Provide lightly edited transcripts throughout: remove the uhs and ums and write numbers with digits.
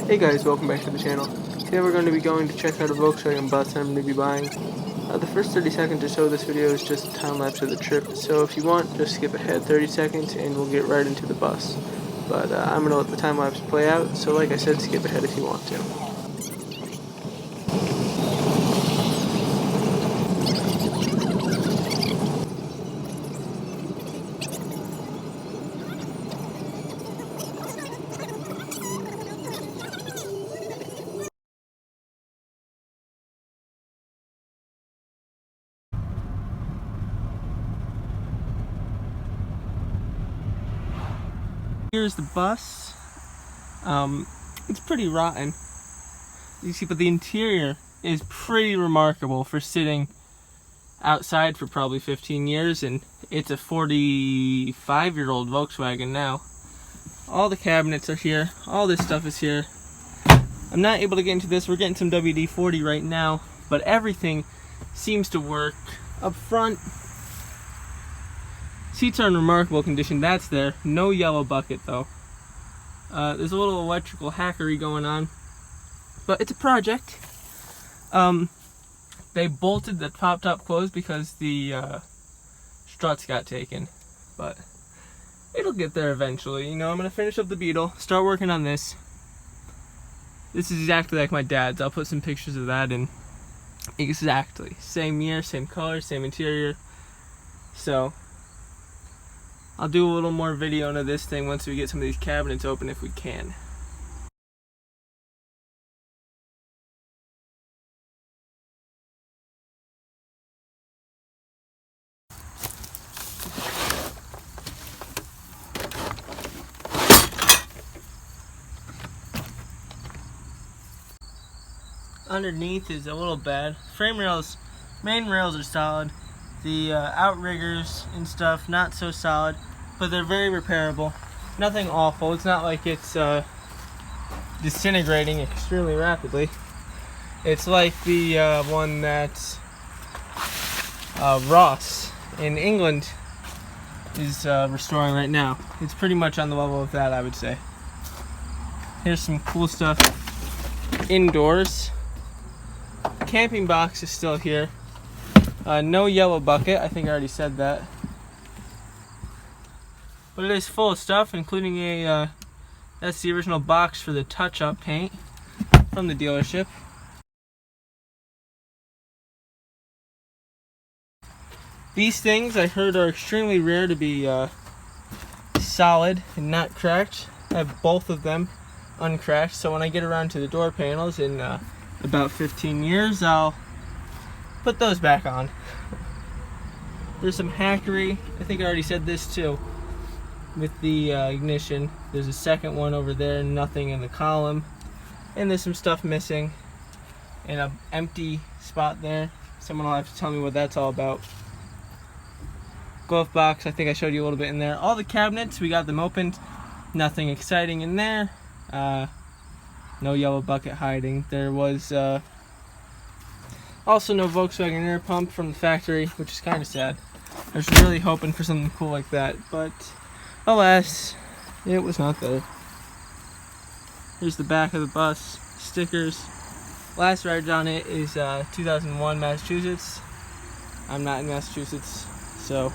Hey guys, welcome back to the channel. Today we're going to be going to check out a Volkswagen bus I'm going to be buying. The first 30 seconds or so of this video is just a time lapse of the trip, so if you want, just skip ahead 30 seconds and we'll get right into the bus. But I'm going to let the time lapse play out, so like I said, skip ahead if you want to. Here's the bus. It's pretty rotten, you see, but the interior is pretty remarkable for sitting outside for probably 15 years, and it's a 45-year-old Volkswagen now. All the cabinets are here, all this stuff is here. I'm not able to get into this, we're getting some WD-40 right now, but everything seems to work. Up front, seats are in remarkable condition, that's there. No yellow bucket though. There's a little electrical hackery going on, but it's a project. They bolted the top closed because the struts got taken, but it'll get there eventually. You know, I'm gonna finish up the Beetle, start working on this. This is exactly like my dad's. I'll put some pictures of that in. Exactly same year, same color, same interior. So I'll do a little more video into this thing once we get some of these cabinets open if we can. Underneath is a little bad. Frame rails, main rails are solid. The outriggers and stuff, not so solid, but they're very repairable. Nothing awful. It's not like it's disintegrating extremely rapidly. It's like the one that Ross in England is restoring right now. It's pretty much on the level of that, I would say. Here's some cool stuff indoors. Camping box is still here. No yellow bucket, I think I already said that. But it is full of stuff, including a, that's the original box for the touch-up paint from the dealership. These things I heard are extremely rare to be solid and not cracked. I have both of them uncracked, so when I get around to the door panels in about 15 years, I'll put those back on. There's some hackery. I think I already said this too. With the ignition, there's a second one over there, nothing in the column. And there's some stuff missing. And an empty spot there. Someone will have to tell me what that's all about. Glove box, I think I showed you a little bit in there. All the cabinets, we got them opened. Nothing exciting in there. No yellow bucket hiding. There was also no Volkswagen air pump from the factory, which is kind of sad. I was really hoping for something cool like that, but alas, it was not there. Here's the back of the bus, stickers. Last ride on it is 2001 Massachusetts. I'm not in Massachusetts, so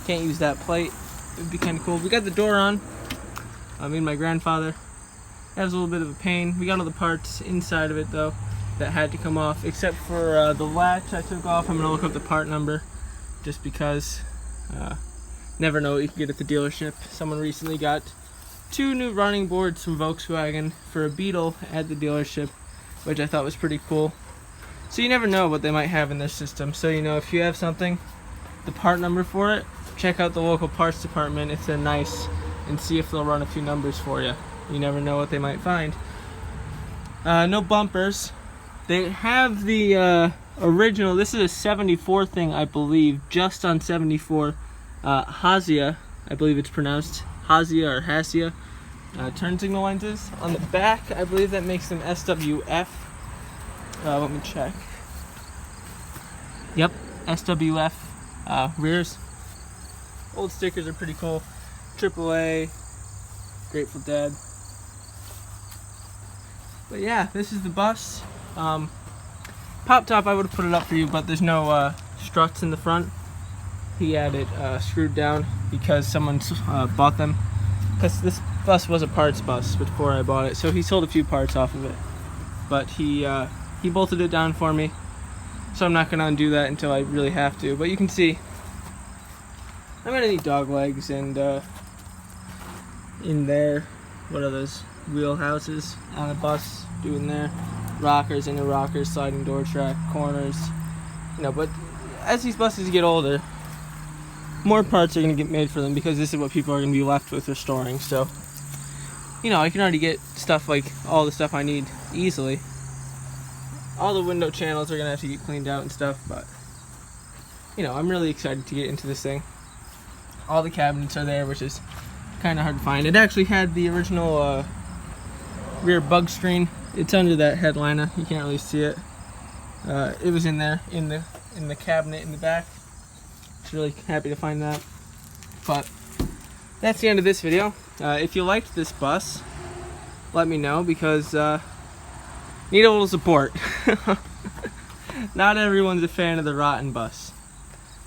can't use that plate. It would be kind of cool. We got the door on. I mean, my grandfather. That was a little bit of a pain. We got all the parts inside of it though that had to come off, except for the latch I took off. I'm gonna look up the part number just because never know what you can get at the dealership. Someone recently got 2 new running boards from Volkswagen for a Beetle at the dealership, which I thought was pretty cool. So you never know what they might have in their system. So you know, if you have something, the part number for it, check out the local parts department if they're nice and see if they'll run a few numbers for you. You never know what they might find. No bumpers. They have the original, this is a 74 thing, I believe, just on 74. Hasia, I believe it's pronounced Hasia or Hasia. Turn signal lenses. On the back, I believe that makes them SWF. Let me check. Yep, SWF rears. Old stickers are pretty cool. AAA, Grateful Dead. But yeah, this is the bus. Pop top, I would have put it up for you, but there's no struts in the front. He had it screwed down because someone bought them. Because this bus was a parts bus before I bought it, so he sold a few parts off of it. But he bolted it down for me, so I'm not going to undo that until I really have to. But you can see I'm going to need dog legs and in there, what are those wheel houses on a bus doing there? Rockers, inner rockers, sliding door track, corners, you know. But as these buses get older, more parts are going to get made for them because this is what people are going to be left with restoring. So, you know, I can already get stuff like all the stuff I need easily. All the window channels are going to have to get cleaned out and stuff, but, you know, I'm really excited to get into this thing. All the cabinets are there, which is kind of hard to find. It actually had the original rear bug screen. It's under that headliner. You can't really see it. It was in there in the cabinet in the back. Just really happy to find that. But that's the end of this video. If you liked this bus, let me know, because need a little support. Not everyone's a fan of the rotten bus.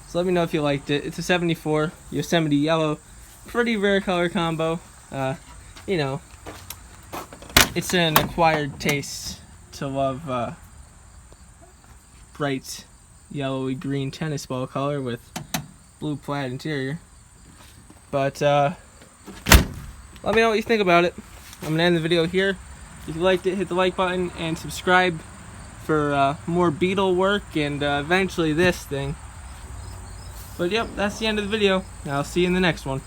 So let me know if you liked it. It's a 74 Yosemite yellow. Pretty rare color combo. You know, it's an acquired taste to love bright yellowy green tennis ball color with blue plaid interior. But let me know what you think about it. I'm gonna end the video here. If you liked it, hit the like button and subscribe for more Beetle work and eventually this thing. But yep, that's the end of the video. I'll see you in the next one.